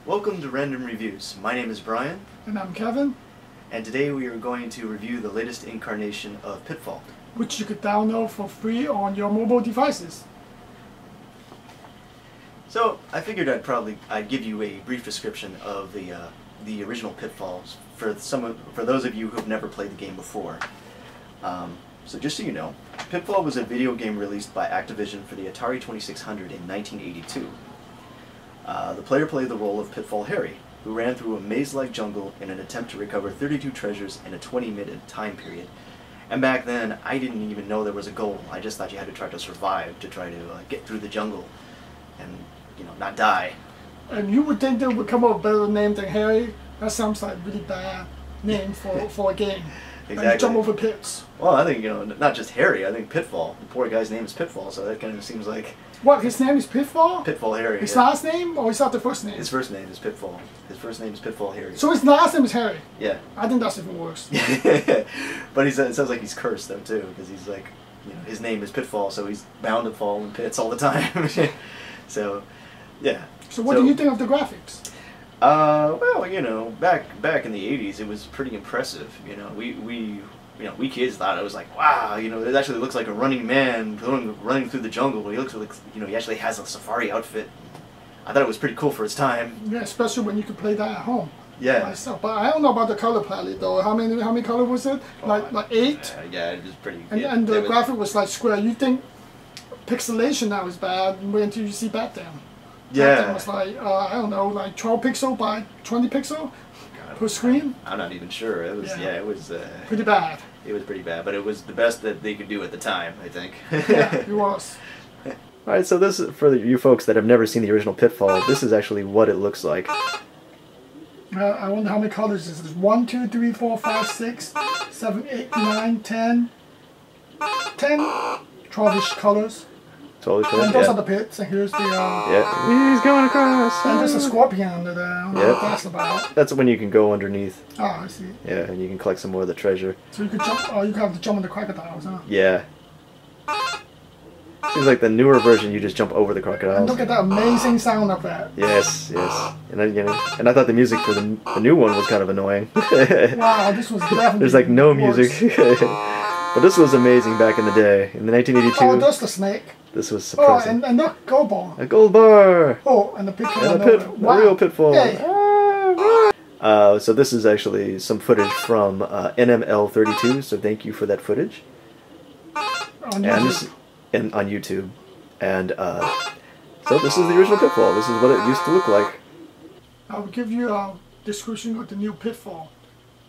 Welcome to Random Reviews. My name is Brian. And I'm Kevin. And today we are going to review the latest incarnation of Pitfall, which you could download for free on your mobile devices. So I figured I'd give you a brief description of the original Pitfalls for those of you who have never played the game before. So just so you know, Pitfall was a video game released by Activision for the Atari 2600 in 1982. The player played the role of Pitfall Harry, who ran through a maze-like jungle in an attempt to recover 32 treasures in a 20-minute time period. And back then, I didn't even know there was a goal. I just thought you had to try to survive, to try to get through the jungle and, not die. And you would think they would come up with a better name than Harry. That sounds like a really bad name for a game. Exactly. And jump over pits. Well, I think, not just Harry, I think Pitfall. The poor guy's name is Pitfall, so that kind of seems like... What, his name is Pitfall? Pitfall Harry. His last name, or is that the first name? His first name is Pitfall. His first name is Pitfall Harry. So his last name is Harry? Yeah. I think that's even worse. But it sounds like he's cursed, though, too, because he's like, his name is Pitfall, so he's bound to fall in pits all the time. So, yeah. So what do you think of the graphics? Well, back in the 80s, it was pretty impressive. We kids thought it was like, wow, it actually looks like a running man running through the jungle, but he looks like, he actually has a safari outfit. I thought it was pretty cool for its time. Yeah, especially when you could play that at home. Yeah. Myself. But I don't know about the color palette though. How many colors was it? Like 8? Yeah, it was pretty. And the graphic was like square. You think pixelation now is bad until you see back then. Yeah. Back then was like I don't know, like 12 pixel by 20 pixel per screen. I'm not even sure. It was it was pretty bad. It was pretty bad, but it was the best that they could do at the time, I think. Yeah, it was. Alright, so this is for you folks that have never seen the original Pitfall. This is actually what it looks like. I wonder how many colors this is. 1, 2, 3, 4, 5, 6, 7, 8, 9, 10. 10, 12-ish colors. Totally. And those are the pits, and here's the... yeah, he's going across. And there's a scorpion under there. I don't know what that's about. That's when you can go underneath. Oh, I see. Yeah, and you can collect some more of the treasure. So you could jump, you could have to jump on the crocodiles, huh? Yeah. Seems like the newer version, you just jump over the crocodiles. And look at that amazing sound of that. Yes, yes. And I thought the music for the new one was kind of annoying. Wow, this was definitely There's like no worse. music. But this was amazing back in the day. In the 1982. Oh, there's the snake. This was surprising. Oh, and look, gold bar. A gold bar. Oh, and the pit. And a real Pitfall. Hey. So this is actually some footage from NML32. So thank you for that footage. On YouTube. On YouTube. And so this is the original Pitfall. This is what it used to look like. I will give you a description of the new Pitfall.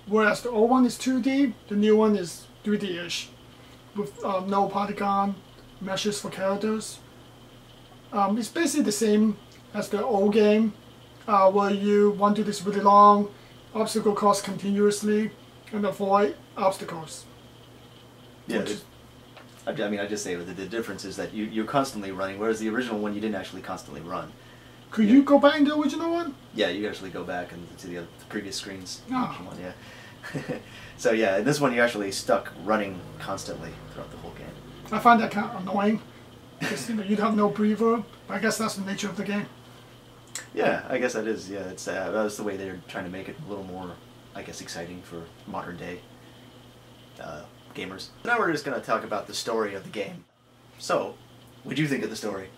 Whereas the old one is 2D, the new one is 3D-ish, with no polygon meshes for characters. It's basically the same as the old game, where you want to do this really long obstacle course continuously and avoid obstacles. Yeah, I just say that the difference is that you're constantly running, whereas the original one you didn't actually constantly run. Could you go back in the original one? Yeah, you actually go back and to the previous screens. Oh. One, yeah. So yeah, in this one you're actually stuck running constantly throughout the whole game. I find that kind of annoying, because you'd have no breather. But I guess that's the nature of the game. Yeah, I guess that is. Yeah, it's that's the way they're trying to make it a little more, I guess, exciting for modern day gamers. Now we're just going to talk about the story of the game. So, what do you think of the story?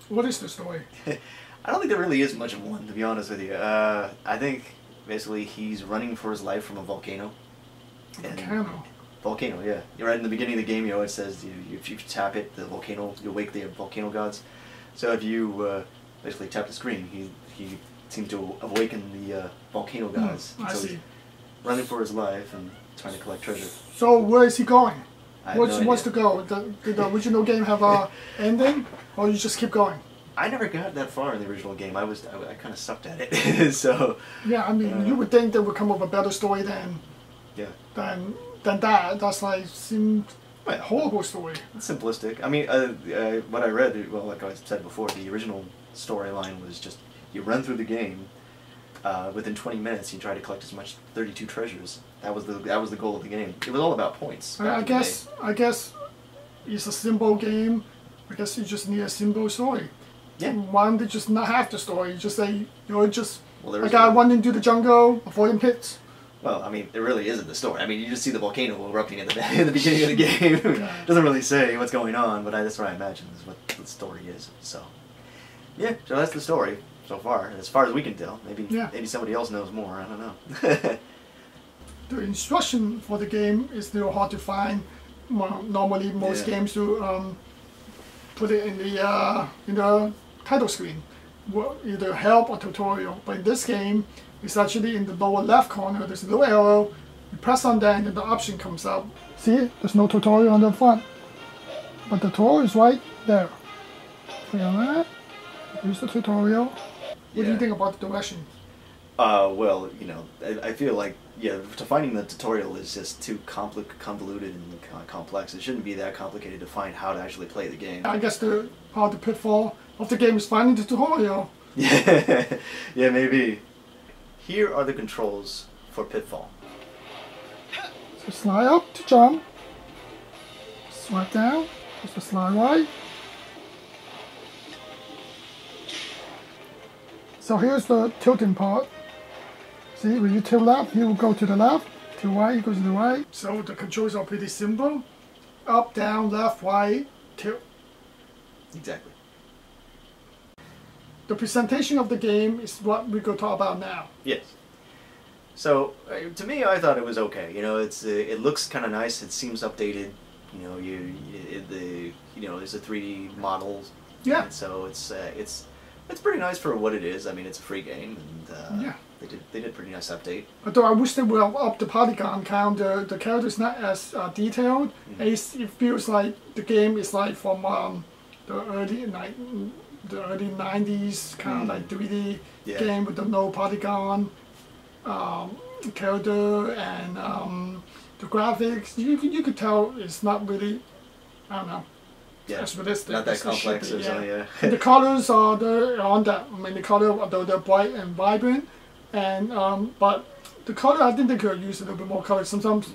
What is the story? I don't think there really is much of one, to be honest with you. I think basically he's running for his life from a volcano. Volcano, yeah. You're right in the beginning of the game. It says if you tap it, the volcano, you wake the volcano gods. So if you basically tap the screen, he seems to awaken the volcano gods. I see. He's running for his life and trying to collect treasure. So where is he going? What's the the goal? Did the original game have a ending, or you just keep going? I never got that far in the original game. I kind of sucked at it. So yeah, I mean, you would think they would come up with a better story than that. That's like seemed like a horrible story. It's simplistic. I mean, what I read, well, like I said before, the original storyline was just you run through the game. Within 20 minutes, you try to collect as much 32 treasures. That was the goal of the game. It was all about points. I guess it's a simple game. I guess you just need a simple story. Yeah. One to just not have the story. Just say just Well, there A is guy went into the jungle, avoiding pits. Well, I mean, it really isn't the story. I mean, you just see the volcano erupting in the beginning of the game. It doesn't really say what's going on, but that's what I imagine is what the story is. So, yeah, so that's the story so far, as far as we can tell. Maybe somebody else knows more. I don't know. The instruction for the game is still hard to find. Well, normally, most games do put it in the title screen, either help or tutorial. But in this game, it's actually in the lower left corner. There's a little arrow. You press on that, and then the option comes up. See, there's no tutorial on the front, but the tutorial is right there. Click on that. Here's the tutorial. What do you think about the direction? Well, you know, I feel like, finding the tutorial is just too convoluted and complex. It shouldn't be that complicated to find how to actually play the game. I guess the part of the pitfall of the game is finding the tutorial. Yeah, maybe. Here are the controls for Pitfall. So slide up to jump. Swipe down. Just slide right. So here's the tilting part. See, when you tilt left, he will go to the left. Tilt right, he goes to the right. So the controls are pretty simple. Up, down, left, right, tilt. Exactly. The presentation of the game is what we're going to talk about now. Yes. So to me, I thought it was okay. You know, it looks kind of nice. It seems updated. You know, there's a 3D model. Yeah. And so it's pretty nice for what it is. I mean, it's a free game, and they did a pretty nice update. Although I wish they would have upped the polygon count. The character's not as detailed. Mm-hmm. It feels like the game is like from the early 90s kind of like 3D game with the no polygon character, and the graphics. You could tell it's not really, I don't know. Yeah, as realistic. not that complex. And the colors are on that. I mean, the color, although they're bright and vibrant, and but the color, I think they could use a little bit more color. Sometimes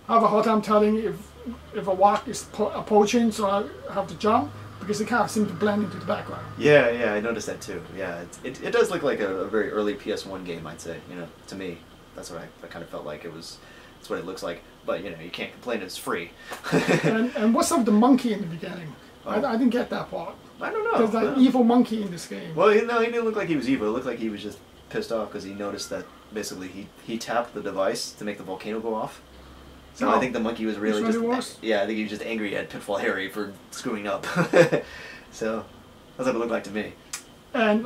I have a hard time telling if a rock is approaching, so I have to jump because it kind of seems to blend into the background. Yeah, I noticed that too. Yeah, it does look like a very early PS1 game, I'd say. You know, to me, that's what I kind of felt like it was. That's what it looks like. But you know, you can't complain it's free. and what's up with the monkey in the beginning? Oh. I didn't get that part. I don't know. There's like evil monkey in this game. Well, he didn't look like he was evil. It looked like he was just pissed off because he noticed that basically he tapped the device to make the volcano go off. So I think the monkey was really just I think he was just angry at Pitfall Harry for screwing up. So that's what it looked like to me. And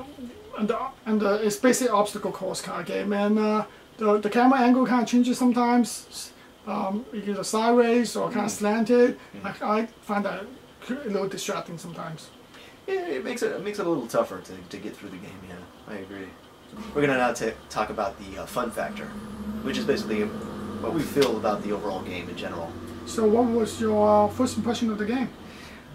it's basically an obstacle course kind of game, and the camera angle kind of changes sometimes. Either sideways or kind of slanted. I find that a little distracting sometimes. Yeah, it makes it a little tougher to get through the game. Yeah, I agree. We're gonna now talk about the fun factor, which is basically what we feel about the overall game in general. So, what was your first impression of the game?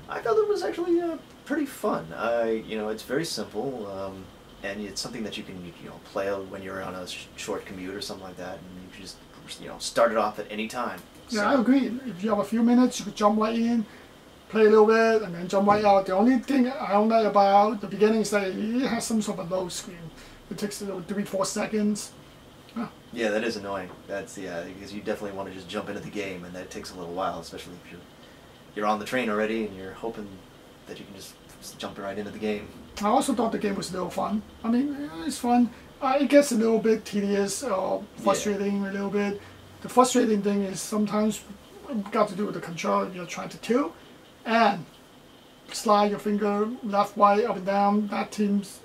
I felt it was actually pretty fun. It's very simple, and it's something that you can play when you're on a short commute or something like that, and you can just start it off at any time. Yeah, so. I agree. If you have a few minutes, you could jump right in, play a little bit, and then jump right out. The only thing I don't like about the beginning is that it has some sort of load screen. It takes 3-4 seconds. Yeah, that is annoying. That's because you definitely want to just jump into the game, and that takes a little while, especially if you're on the train already and you're hoping that you can just jump right into the game. I also thought the game was a little fun. I mean, it's fun. It gets a little bit tedious or frustrating a little bit. The frustrating thing is sometimes got to do with the control. You're trying to tilt and slide your finger left, right, up and down. That seems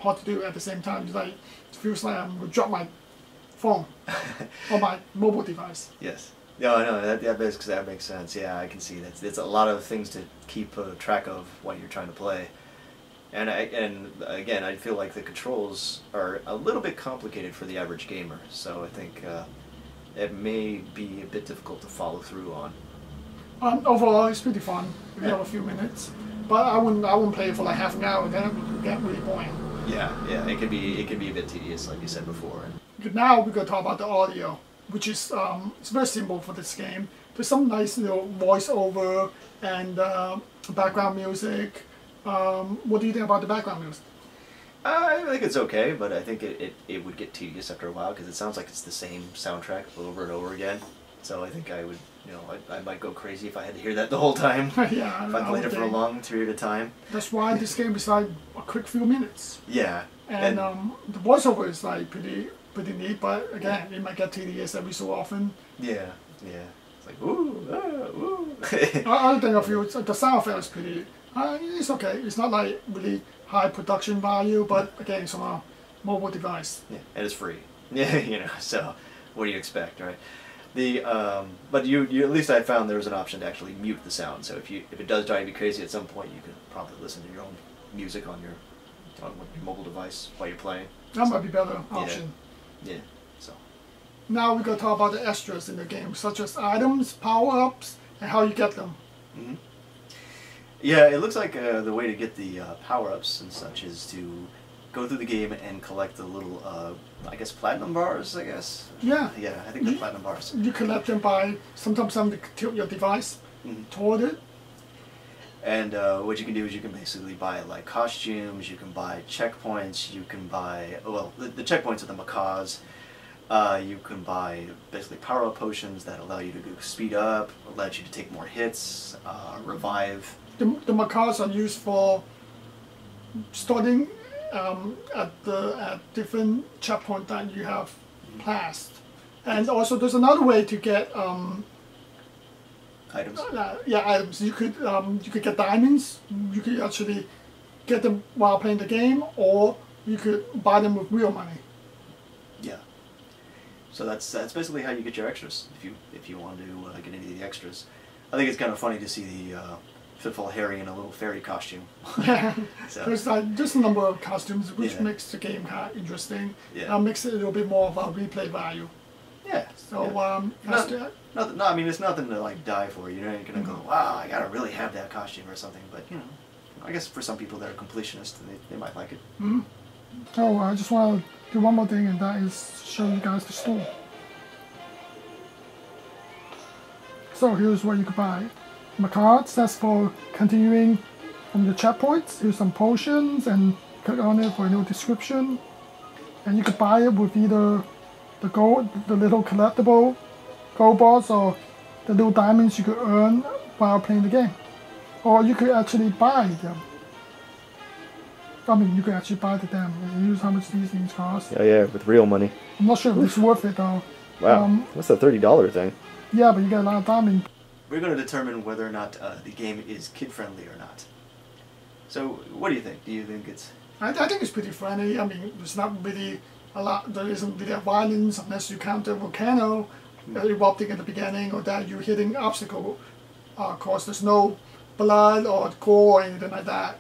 hard to do at the same time. It's like it feels like I'm going to drop my phone or my mobile device. Yes. No, that makes sense. Yeah, I can see that. It's a lot of things to keep track of while you're trying to play. And again, I feel like the controls are a little bit complicated for the average gamer, so I think it may be a bit difficult to follow through on. Overall, it's pretty fun if you have a few minutes, but I wouldn't play it for like half an hour. Then it would get really boring. Yeah, it can be a bit tedious, like you said before. Now we're gonna talk about the audio, which is it's very simple for this game. There's some nice voiceover and background music. What do you think about the background music? I think it's okay, but I think it would get tedious after a while because it sounds like it's the same soundtrack over and over again. So I think I would, I might go crazy if I had to hear that the whole time. Yeah, if I played it for a long period of time. That's why this game is like a quick few minutes. Yeah. And the voiceover is like pretty neat, but again, it might get tedious every so often. Yeah, yeah. It's like ooh, ooh. I think I feel the sound effect is pretty. It's okay. It's not like really high production value, but again, it's on a mobile device. Yeah, and it's free. Yeah, so what do you expect, right? But you at least I found there was an option to actually mute the sound. So if it does drive you crazy at some point, you can probably listen to your own music on your mobile device while you're playing. That might be a better option. Yeah. So now we're gonna talk about the extras in the game, such as items, power-ups, and how you get them. Mm-hmm. Yeah, it looks like the way to get the power-ups and such is to go through the game and collect the little, I guess, platinum bars, I guess? Yeah. Yeah, I think they're platinum bars. You collect them by sometimes having to tilt your device toward it. And what you can do is you can basically buy, like, costumes, you can buy checkpoints, you can buy, well, the checkpoints are the macaws. You can buy basically power-up potions that allow you to speed up, allows you to take more hits, revive. The macaws are used for starting at different checkpoints that you have passed, and also there's another way to get Items. Items. You could get diamonds. You could actually get them while playing the game, or you could buy them with real money. Yeah. So that's basically how you get your extras if you want to get any of the extras. I think it's kind of funny to see the Pitfall Harry in a little fairy costume. Yeah, so. There's just a number of costumes, which Yeah. makes the game kind of interesting. Yeah. Makes it a little bit more of a replay value. Yeah. So yeah. No, I mean it's nothing to like die for. You're not gonna go, wow, I gotta really have that costume or something. But I guess for some people that are completionists, they might like it. Mm-hmm. Oh, I just want to do one more thing, and that is show you guys the store. So here's what you can buy. My cards, that's for continuing from the checkpoints. Here's some potions, and click on it for a little description. And you can buy it with either the little collectible gold bars, or the little diamonds you could earn while playing the game. Or you could actually buy them. I mean, you could actually buy them. Use how much these things cost. Oh yeah, with real money. I'm not sure if it's worth it though. Wow, what's the $30 thing? Yeah, but you get a lot of diamond. We're going to determine whether or not the game is kid-friendly or not. So, what do you think? Do you think it's... I think it's pretty friendly. I mean, there's not really a lot, there isn't really violence unless you count the volcano erupting at the beginning, or that you're hitting obstacle. Of course, there's no blood or gore or anything like that.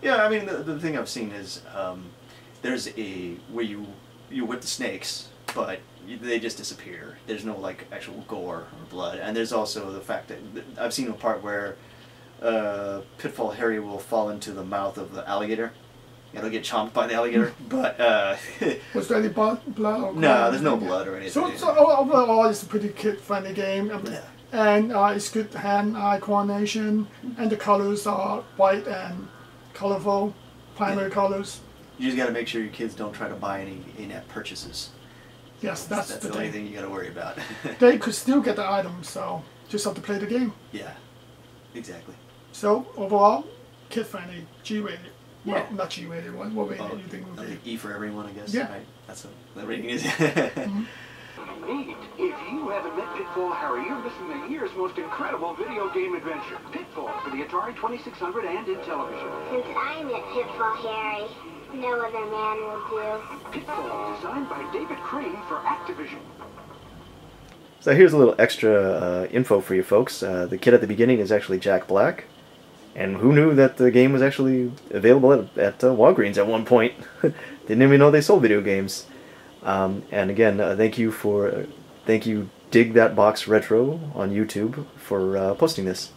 Yeah, I mean, the thing I've seen is there's where you whip the snakes, but they just disappear. There's no like actual gore or blood, and there's also the fact that I've seen a part where Pitfall Harry will fall into the mouth of the alligator. It'll get chomped by the alligator, but was there any blood or no, there's no blood or anything. So overall, it's a pretty kid-friendly game. Yeah. And it's good hand-eye coordination, and the colors are white and colorful, primary colors. You just got to make sure your kids don't try to buy any in-app purchases. Yes, that's the only thing you got to worry about. They could still get the items, so just have to play the game. Yeah, exactly. So overall, kid-friendly, G-rated. Yeah. Well, not G-rated. What rating do you think would be? E for everyone, I guess. Yeah. Right? That's what the rating is. Indeed. If you haven't met Pitfall Harry, you're missing the year's most incredible video game adventure. Pitfall for the Atari 2600 and in television. Since I met Pitfall Harry, no other man will do. Pitfall, designed by David Crane for Activision. So here's a little extra info for you folks. The kid at the beginning is actually Jack Black. And who knew that the game was actually available at Walgreens at one point? Didn't even know they sold video games. And again, thank you Dig That Box Retro on YouTube for posting this.